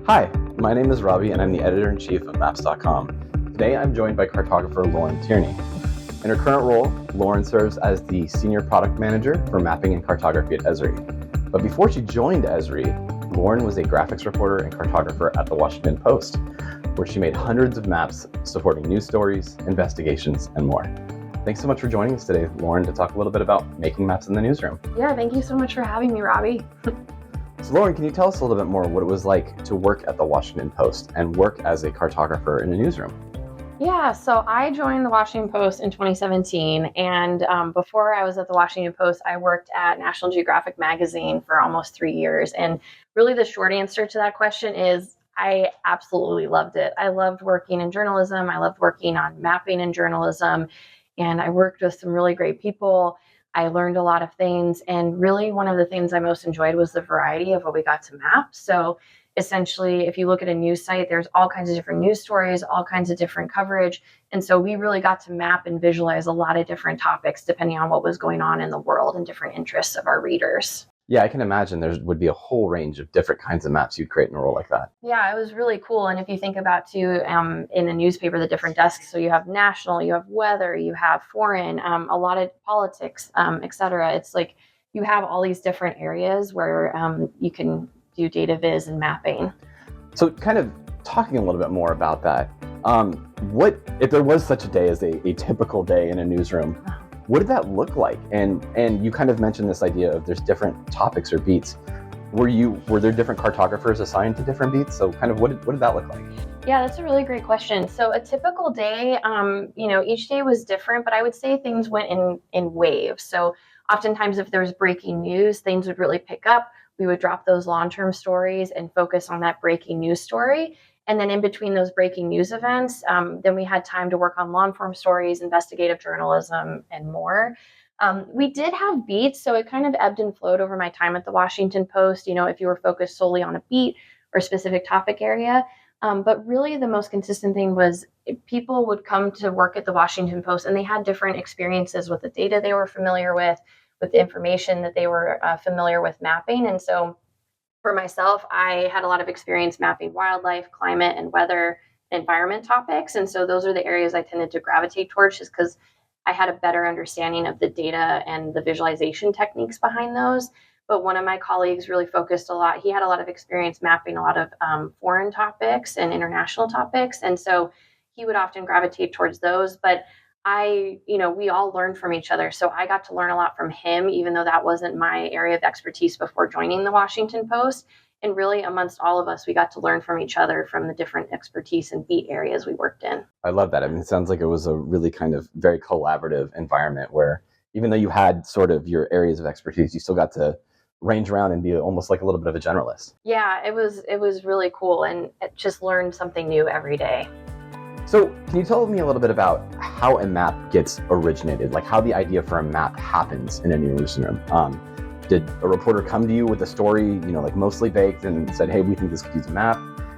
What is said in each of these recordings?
Hi, my name is Robbie and I'm the editor-in-chief of Maps.com. Today I'm joined by cartographer Lauren Tierney. In her current role, Lauren serves as the Senior Product Manager for Mapping and Cartography at Esri. But before she joined Esri, Lauren was a graphics reporter and cartographer at the Washington Post, where she made hundreds of maps supporting news stories, investigations, and more. Thanks so much for joining us today, Lauren, to talk a little bit about making maps in the newsroom. Yeah, thank you so much for having me, Robbie. So Lauren, can you tell us a little bit more what it was like to work at the Washington Post and work as a cartographer in a newsroom? Yeah, so I joined the Washington Post in 2017, and before I was at the Washington Post, I worked at National Geographic magazine for almost 3 years. And really the short answer to that question is I absolutely loved it. I loved working in journalism. I loved working on mapping in journalism, and I worked with some really great people. I learned a lot of things, and really one of the things I most enjoyed was the variety of what we got to map. So essentially, if you look at a news site, there's all kinds of different news stories, all kinds of different coverage. And so we really got to map and visualize a lot of different topics depending on what was going on in the world and different interests of our readers. Yeah, I can imagine there would be a whole range of different kinds of maps you'd create in a role like that. Yeah, it was really cool. And if you think about too, in a newspaper, the different desks, so you have national, you have weather, you have foreign, a lot of politics, et cetera. It's like you have all these different areas where you can do data viz and mapping. So kind of talking a little bit more about that, what if there was such a day as a typical day in a newsroom? What did that look like? And you kind of mentioned this idea of there's different topics or beats. Were there different cartographers assigned to different beats? So kind of what did that look like? Yeah, that's a really great question. So a typical day, each day was different, but I would say things went in waves. So oftentimes if there was breaking news, things would really pick up. We would drop those long-term stories and focus on that breaking news story. And then in between those breaking news events, then we had time to work on long-form stories, investigative journalism, and more. We did have beats, so it kind of ebbed and flowed over my time at the Washington Post, if you were focused solely on a beat or specific topic area. But really the most consistent thing was people would come to work at the Washington Post and they had different experiences with the data they were familiar with the information that they were familiar with mapping. And so for myself, I had a lot of experience mapping wildlife, climate, and weather and environment topics. And so those are the areas I tended to gravitate towards just because I had a better understanding of the data and the visualization techniques behind those. But one of my colleagues really focused a lot. He had a lot of experience mapping a lot of foreign topics and international topics. And so he would often gravitate towards those. But we all learned from each other. So I got to learn a lot from him, even though that wasn't my area of expertise before joining the Washington Post. And really, amongst all of us, we got to learn from each other from the different expertise and beat areas we worked in. I love that. I mean, it sounds like it was a really kind of very collaborative environment where even though you had sort of your areas of expertise, you still got to range around and be almost like a little bit of a generalist. Yeah, it was really cool, and just learned something new every day. So can you tell me a little bit about how a map gets originated, like how the idea for a map happens in a newsroom? Did a reporter come to you with a story, like mostly baked and said, hey, we think this could use a map?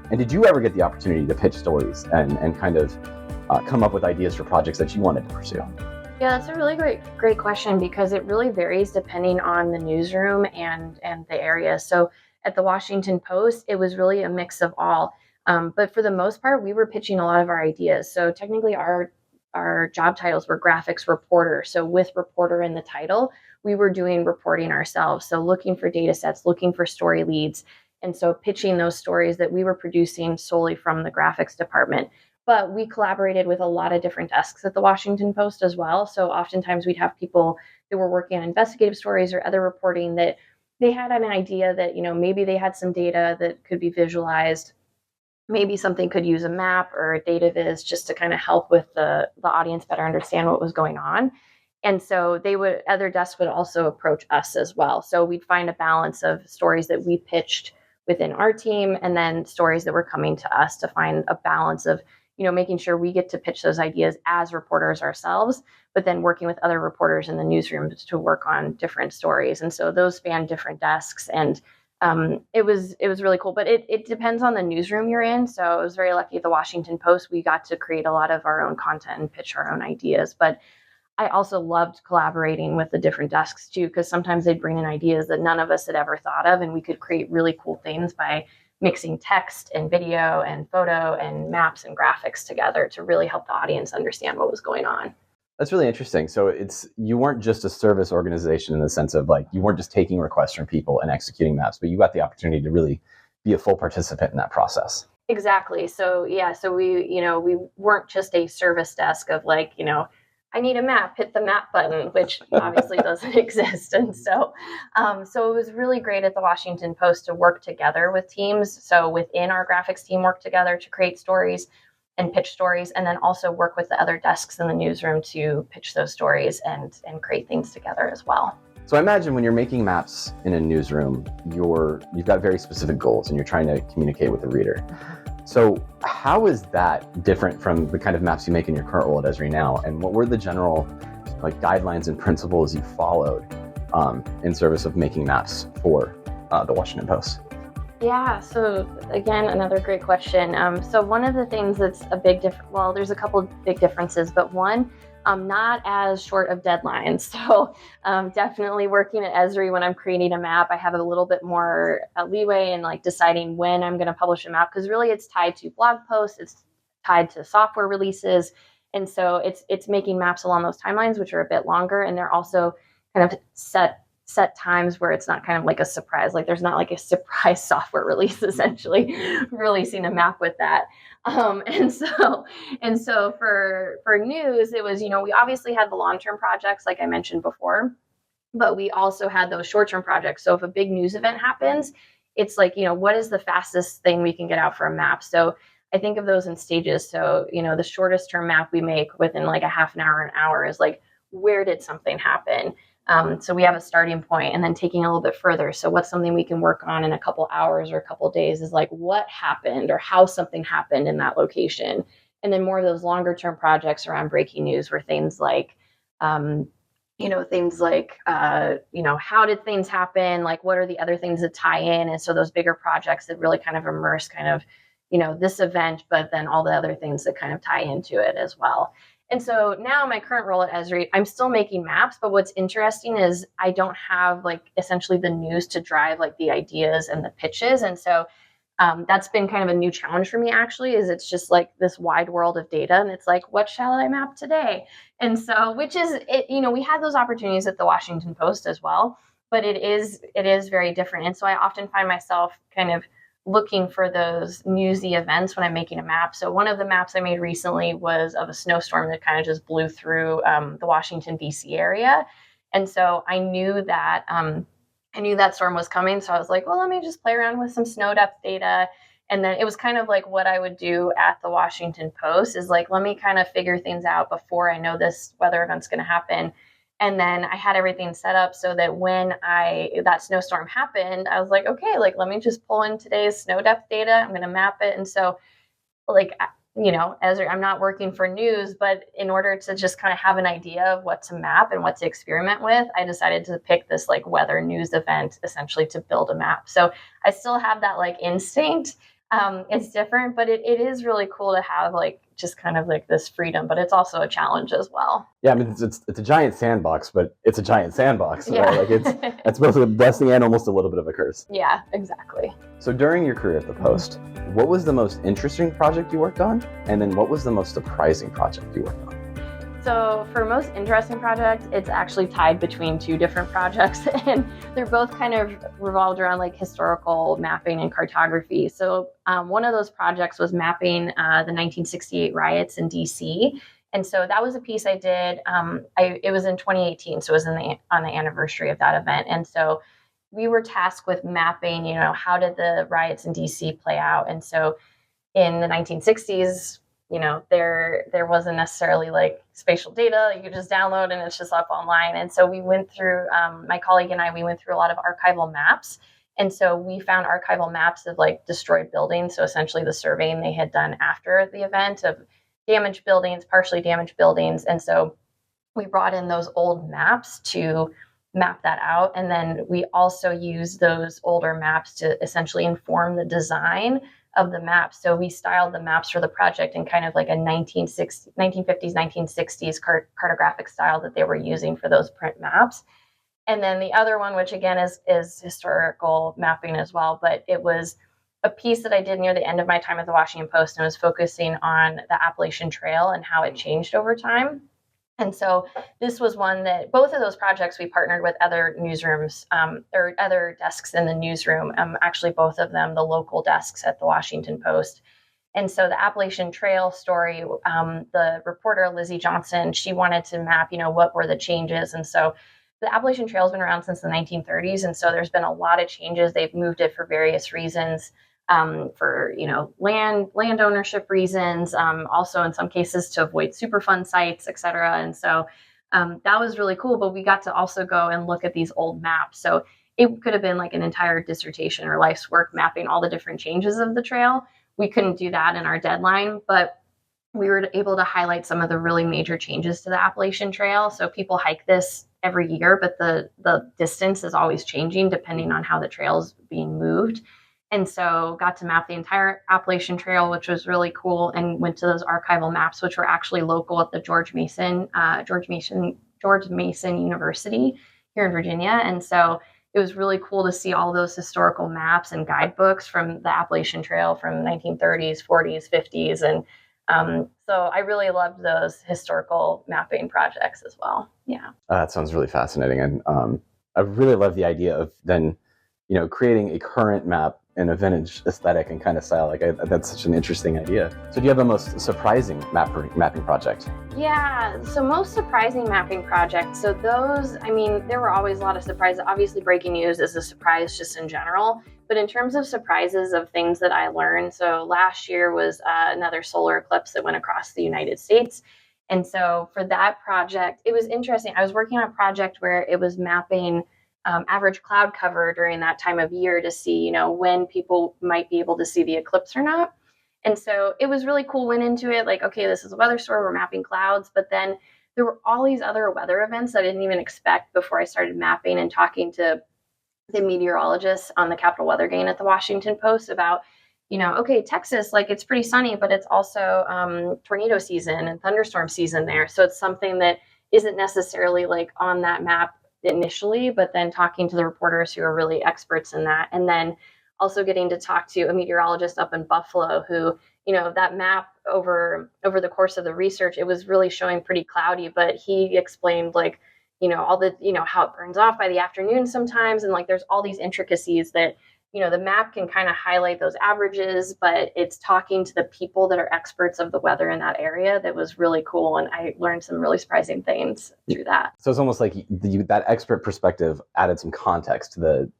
And did you ever get the opportunity to pitch stories and kind of come up with ideas for projects that you wanted to pursue? Yeah, that's a really great question because it really varies depending on the newsroom and the area. So at the Washington Post, it was really a mix of all. But for the most part, we were pitching a lot of our ideas. So technically our job titles were graphics reporter. So with reporter in the title, we were doing reporting ourselves. So looking for data sets, looking for story leads. And so pitching those stories that we were producing solely from the graphics department. But we collaborated with a lot of different desks at the Washington Post as well. So oftentimes we'd have people that were working on investigative stories or other reporting that they had an idea that, maybe they had some data that could be visualized. Maybe something could use a map or a data viz just to kind of help with the audience better understand what was going on. And so other desks would also approach us as well. So we'd find a balance of stories that we pitched within our team and then stories that were coming to us to find a balance of, making sure we get to pitch those ideas as reporters ourselves, but then working with other reporters in the newsrooms to work on different stories. And so those span different desks and it was really cool, but it depends on the newsroom you're in. So I was very lucky at the Washington Post. We got to create a lot of our own content and pitch our own ideas. But I also loved collaborating with the different desks too, because sometimes they'd bring in ideas that none of us had ever thought of, and we could create really cool things by mixing text and video and photo and maps and graphics together to really help the audience understand what was going on. That's really interesting. So you weren't just a service organization in the sense of like, you weren't just taking requests from people and executing maps, but you got the opportunity to really be a full participant in that process. Exactly. So yeah, so we weren't just a service desk of like, I need a map, hit the map button, which obviously doesn't exist. And so it was really great at the Washington Post to work together with teams. So within our graphics team, work together to create stories and pitch stories, and then also work with the other desks in the newsroom to pitch those stories and create things together as well. So I imagine when you're making maps in a newsroom, you've got very specific goals and you're trying to communicate with the reader. So how is that different from the kind of maps you make in your current role at Esri now? And what were the general guidelines and principles you followed in service of making maps for the Washington Post? Yeah, so again, another great question. So one of the things that's a big difference, well, there's a couple of big differences, but one, not as short of deadlines. So definitely working at Esri, when I'm creating a map, I have a little bit more leeway in deciding when I'm going to publish a map, because really it's tied to blog posts, it's tied to software releases. And so it's making maps along those timelines, which are a bit longer. And they're also kind of set times where it's not kind of like a surprise. There's not like a surprise software release, essentially releasing a map with that. And so for news, it was, we obviously had the long-term projects, like I mentioned before, but we also had those short-term projects. So if a big news event happens, it's what is the fastest thing we can get out for a map? So I think of those in stages. So, the shortest term map we make within a half an hour, an hour is where did something happen? So we have a starting point, and then taking a little bit further. So what's something we can work on in a couple hours or a couple days is what happened or how something happened in that location. And then more of those longer term projects around breaking news were things how did things happen? What are the other things that tie in? And so those bigger projects that really kind of immerse this event, but then all the other things that kind of tie into it as well. And so now my current role at Esri, I'm still making maps, but what's interesting is I don't have essentially the news to drive the ideas and the pitches. And so that's been kind of a new challenge for me, actually, is it's just this wide world of data. And it's what shall I map today? And so, which is, we had those opportunities at the Washington Post as well, but it is very different. And so I often find myself kind of looking for those newsy events when I'm making a map. So one of the maps I made recently was of a snowstorm that kind of just blew through the Washington, D.C. area. And so I knew that storm was coming. So I was well, let me just play around with some snow depth data. And then it was kind of what I would do at the Washington Post is let me kind of figure things out before I know this weather event's going to happen. And then I had everything set up so that when that snowstorm happened, I was okay, let me just pull in today's snow depth data. I'm going to map it. And so as I'm not working for news, but in order to just kind of have an idea of what to map and what to experiment with, I decided to pick this weather news event essentially to build a map. So I still have that instinct. It's different, but it is really cool to have just kind of this freedom, but it's also a challenge as well. Yeah, I mean it's a giant sandbox, but it's a giant sandbox. Yeah. Right? It's both a blessing and almost a little bit of a curse. Yeah, exactly. So during your career at the Post, what was the most interesting project you worked on? And then what was the most surprising project you worked on? So for most interesting project, it's actually tied between two different projects, and they're both kind of revolved around historical mapping and cartography. So one of those projects was mapping the 1968 riots in DC. And so that was a piece I did. It was in 2018, so it was on the anniversary of that event. And so we were tasked with mapping, how did the riots in DC play out? And so in the 1960s, there wasn't necessarily spatial data you could just download and it's just up online. And so we went through, my colleague and I, we went through a lot of archival maps. And so we found archival maps of destroyed buildings. So essentially the surveying they had done after the event of damaged buildings, partially damaged buildings. And so we brought in those old maps to map that out. And then we also used those older maps to essentially inform the design of the maps. So we styled the maps for the project in kind of a 1950s, 1960s cartographic style that they were using for those print maps. And then the other one, which again is historical mapping as well, but it was a piece that I did near the end of my time at the Washington Post, and was focusing on the Appalachian Trail and how it changed over time. And so this was one that both of those projects we partnered with other newsrooms or other desks in the newsroom, actually both of them, the local desks at the Washington Post. And so the Appalachian Trail story, the reporter, Lizzie Johnson, she wanted to map, what were the changes. And so the Appalachian Trail has been around since the 1930s. And so there's been a lot of changes. They've moved it for various reasons, for, land ownership reasons, also in some cases to avoid Superfund sites, et cetera. And so that was really cool. But we got to also go and look at these old maps. So it could have been like an entire dissertation or life's work mapping all the different changes of the trail. We couldn't do that in our deadline, but we were able to highlight some of the really major changes to the Appalachian Trail. So people hike this every year, but the distance is always changing depending on how the trail is being moved. And so got to map the entire Appalachian Trail, which was really cool, and went to those archival maps, which were actually local at the George Mason University here in Virginia. And so it was really cool to see all those historical maps and guidebooks from the Appalachian Trail from 1930s, 40s, 50s. And so I really loved those historical mapping projects as well. Yeah. That sounds really fascinating. And I really love the idea of then, creating a current map in a vintage aesthetic and kind of style. That's such an interesting idea. So do you have a most surprising mapping project? Yeah, so most surprising mapping project. So those, there were always a lot of surprises. Obviously, breaking news is a surprise just in general. But in terms of surprises of things that I learned, so last year was another solar eclipse that went across the United States. And so for that project, it was interesting. I was working on a project where it was mapping average cloud cover during that time of year to see, when people might be able to see the eclipse or not. And so it was really cool. Went into it like, okay, this is a weather story. We're mapping clouds. But then there were all these other weather events that I didn't even expect before I started mapping and talking to the meteorologists on the Capitol Weather Gain at the Washington Post about, okay, Texas, like it's pretty sunny, but it's also tornado season and thunderstorm season there. So it's something that isn't necessarily like on that map initially, but then talking to the reporters who are really experts in that. And then also getting to talk to a meteorologist up in Buffalo who, that map over the course of the research, it was really showing pretty cloudy, but he explained like, all the, how it burns off by the afternoon sometimes. And like, there's all these intricacies that, the map can kind of highlight those averages, but it's talking to the people that are experts of the weather in that area. That was really cool. And I learned some really surprising things through that. So it's almost like that expert perspective added some context to the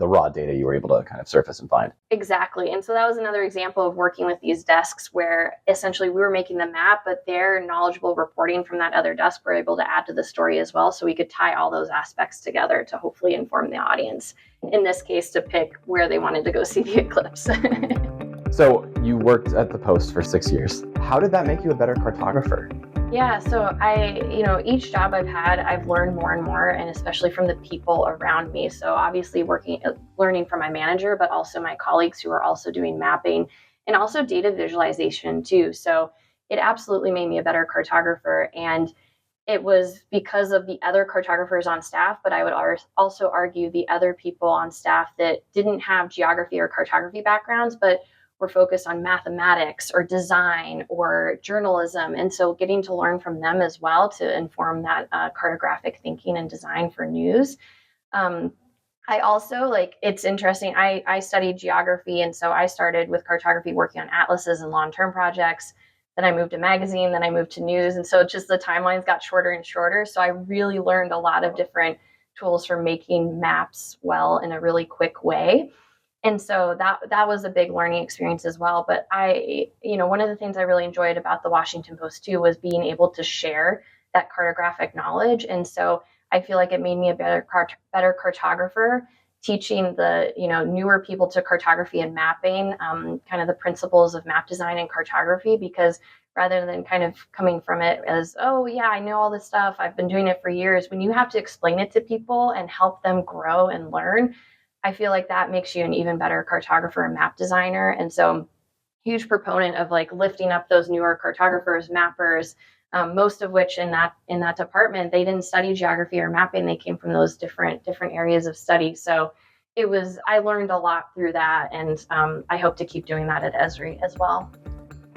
raw data you were able to kind of surface and find. Exactly. And so that was another example of working with these desks where essentially we were making the map, but their knowledgeable reporting from that other desk were able to add to the story as well. So we could tie all those aspects together to hopefully inform the audience, in this case, to pick where they wanted to go see the eclipse. So you worked at the Post for 6 years. How did that make you a better cartographer? Yeah, so each job I've had, I've learned more and more, and especially from the people around me. So obviously learning from my manager, but also my colleagues who are also doing mapping and also data visualization too. So it absolutely made me a better cartographer. And it was because of the other cartographers on staff, but I would also argue the other people on staff that didn't have geography or cartography backgrounds, but were focused on mathematics or design or journalism. And so getting to learn from them as well to inform that cartographic thinking and design for news. I also, it's interesting, I studied geography. And so I started with cartography working on atlases and long-term projects. Then I moved to magazine, then I moved to news. And so just the timelines got shorter and shorter. So I really learned a lot of different tools for making maps well in a really quick way. And so that was a big learning experience as well. But one of the things I really enjoyed about the Washington Post too was being able to share that cartographic knowledge. And so I feel like it made me a better cartographer, teaching the newer people to cartography and mapping, kind of the principles of map design and cartography, because rather than kind of coming from it as, oh yeah, I know all this stuff, I've been doing it for years, when you have to explain it to people and help them grow and learn, I feel like that makes you an even better cartographer and map designer. And so huge proponent of lifting up those newer cartographers, mappers, most of which in that department, they didn't study geography or mapping. They came from those different areas of study. So I learned a lot through that, and I hope to keep doing that at Esri as well.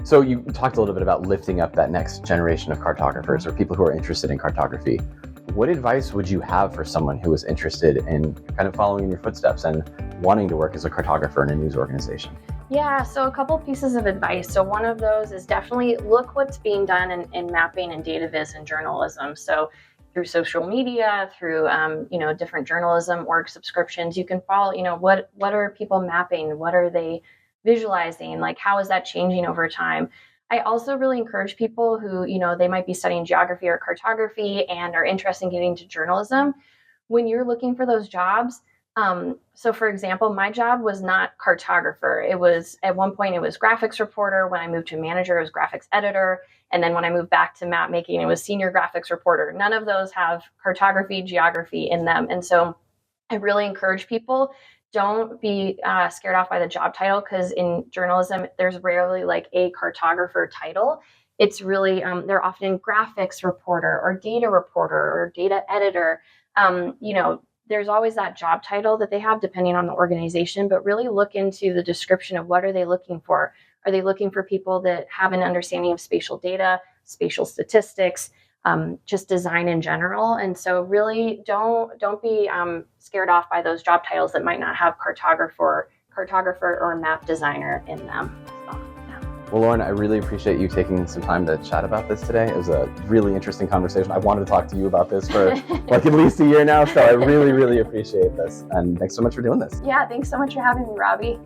So you talked a little bit about lifting up that next generation of cartographers or people who are interested in cartography. What advice would you have for someone who is interested in kind of following in your footsteps and wanting to work as a cartographer in a news organization? Yeah, so a couple pieces of advice. So one of those is definitely look what's being done in mapping and data viz and journalism. So through social media, through different journalism org subscriptions, you can follow, what are people mapping? What are they visualizing? Like, how is that changing over time? I also really encourage people who, they might be studying geography or cartography and are interested in getting into journalism. When you're looking for those jobs, so for example, my job was not cartographer. It was, at one point, it was graphics reporter. When I moved to manager, it was graphics editor. And then when I moved back to map making, it was senior graphics reporter. None of those have cartography, geography in them. And so I really encourage people, don't be scared off by the job title, because in journalism, there's rarely like a cartographer title. It's really, they're often graphics reporter or data reporter or data editor. There's always that job title that they have depending on the organization, but really look into the description of what are they looking for. Are they looking for people that have an understanding of spatial data, spatial statistics, just design in general? And so really don't be scared off by those job titles that might not have cartographer or map designer in them. So, yeah. Well, Lauren, I really appreciate you taking some time to chat about this today. It was a really interesting conversation. I wanted to talk to you about this for like at least a year now, so I really, really appreciate this. And thanks so much for doing this. Yeah, thanks so much for having me, Robbie.